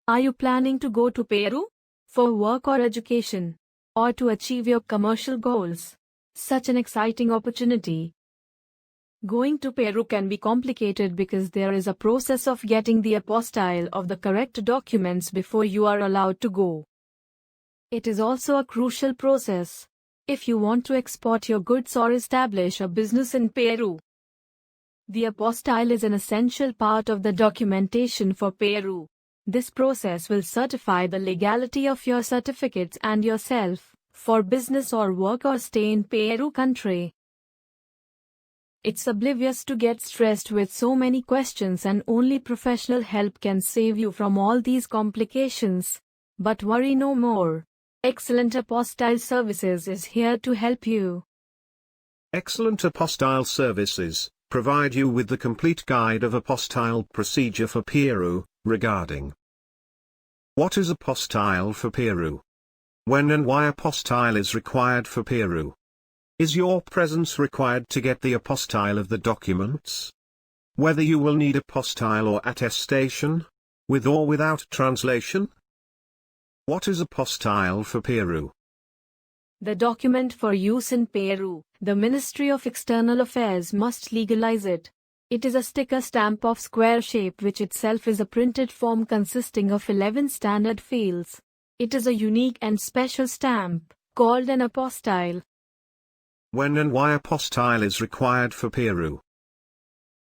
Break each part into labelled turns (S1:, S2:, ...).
S1: Are you planning to go to Peru? For work or education? Or to achieve your commercial goals? Such an exciting opportunity. Going to Peru can be complicated because there is a process of getting the apostille of the correct documents before you are allowed to go. It is also a crucial process if you want to export your goods or establish a business in Peru. The apostille is an essential part of the documentation for Peru. This process will certify the legality of your certificates and yourself for business or work or stay in Peru country. It's oblivious to get stressed with so many questions, and only professional help can save you from all these complications. But worry no more. Excellent Apostille Services is here to help you.
S2: Excellent Apostille Services provide you with the complete guide of apostille procedure for Peru, regarding what is apostille for Peru? When and why apostille is required for Peru? Is your presence required to get the apostille of the documents? Whether you will need apostille or attestation, with or without translation? What is apostille for Peru?
S1: The document for use in Peru. The Ministry of External Affairs must legalize it. It is a sticker stamp of square shape which itself is a printed form consisting of 11 standard fields. It is a unique and special stamp, called an apostille.
S2: When and why apostille is required for Peru?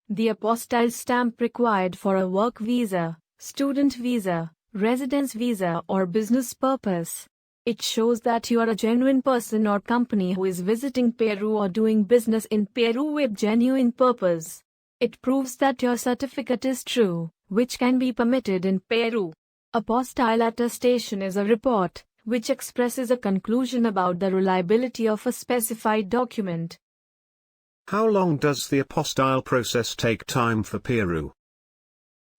S1: The apostille stamp required for a work visa, student visa, residence visa or business purpose. It shows that you are a genuine person or company who is visiting Peru or doing business in Peru with genuine purpose. It proves that your certificate is true, which can be permitted in Peru. Apostille attestation is a report which expresses a conclusion about the reliability of a specified document.
S2: How long does the apostille process take time for Peru?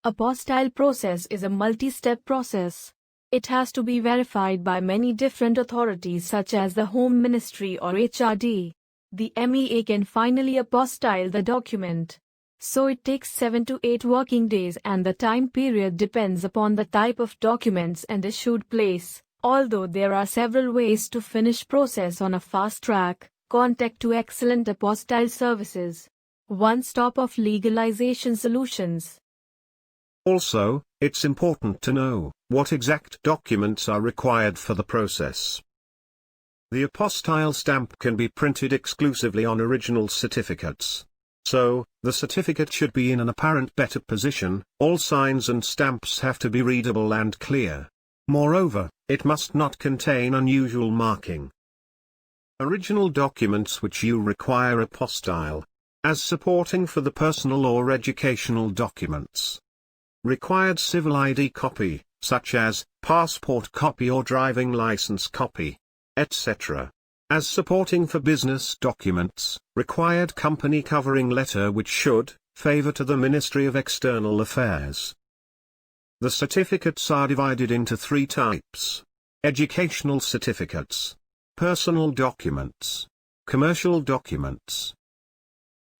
S1: Apostille process is a multi-step process. It has to be verified by many different authorities such as the Home Ministry or HRD. The MEA can finally apostille the document. So it takes 7 to 8 working days, and the time period depends upon the type of documents and issued place. Although there are several ways to finish process on a fast track, contact to Excellent Apostille Services. One stop of legalization solutions.
S2: Also, it's important to know what exact documents are required for the process. The apostille stamp can be printed exclusively on original certificates. So, the certificate should be in an apparent better position. All signs and stamps have to be readable and clear. Moreover, it must not contain unusual marking. Original documents which you require apostille as supporting for the personal or educational documents. Required civil ID copy, such as passport copy or driving license copy, etc. As supporting for business documents, required company covering letter which should favor to the Ministry of External Affairs. The certificates are divided into 3 types: educational certificates, personal documents, commercial documents.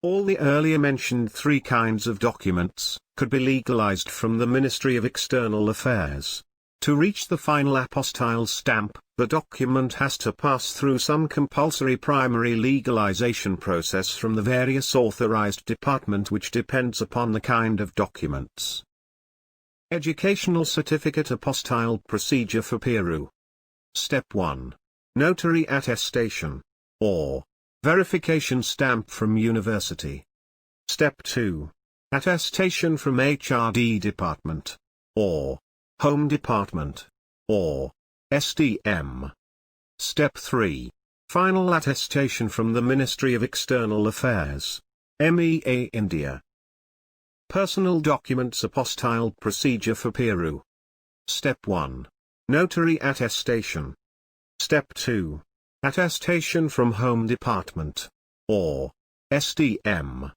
S2: All the earlier mentioned 3 kinds of documents could be legalized from the Ministry of External Affairs. To reach the final apostille stamp, the document has to pass through some compulsory primary legalization process from the various authorized department, which depends upon the kind of documents. Educational Certificate Apostille Procedure for Peru. Step 1. Notary attestation, or verification stamp from university. Step 2. Attestation from HRD department, or Home Department, or SDM. Step 3. Final attestation from the Ministry of External Affairs, MEA India. Personal Documents Apostille Procedure for Peru. Step 1. Notary attestation. Step 2. Attestation from Home Department, or SDM.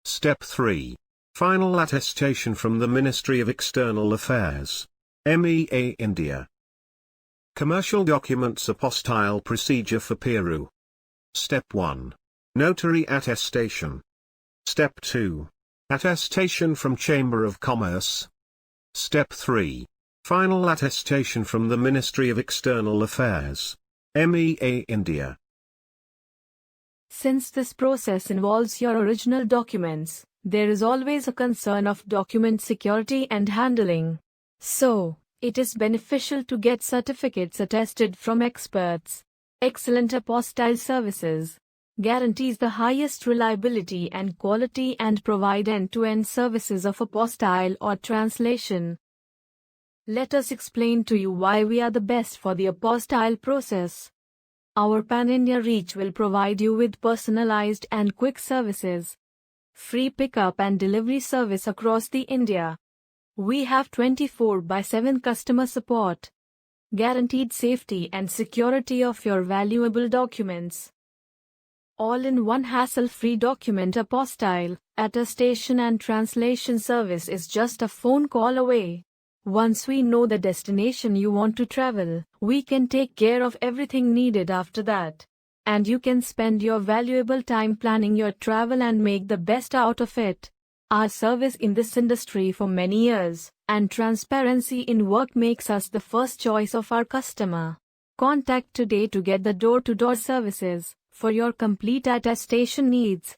S2: Step 3. Final attestation from the Ministry of External Affairs, MEA India. Commercial Documents Apostille Procedure for Peru. Step 1. Notary attestation. Step 2. Attestation from Chamber of Commerce. Step 3. Final attestation from the Ministry of External Affairs. MEA India.
S1: Since this process involves your original documents, there is always a concern of document security and handling. So, it is beneficial to get certificates attested from experts. Excellent Apostille Services guarantees the highest reliability and quality and provide end-to-end services of apostille or translation. Let us explain to you why we are the best for the apostille process. Our pan-India reach will provide you with personalized and quick services. Free pickup and delivery service across the India. We have 24/7 customer support. Guaranteed safety and security of your valuable documents. All-in-one hassle-free document apostille, attestation and translation service is just a phone call away. Once we know the destination you want to travel, we can take care of everything needed after that. And you can spend your valuable time planning your travel and make the best out of it. Our service in this industry for many years, and transparency in work makes us the first choice of our customer. Contact today to get the door-to-door services for your complete attestation needs.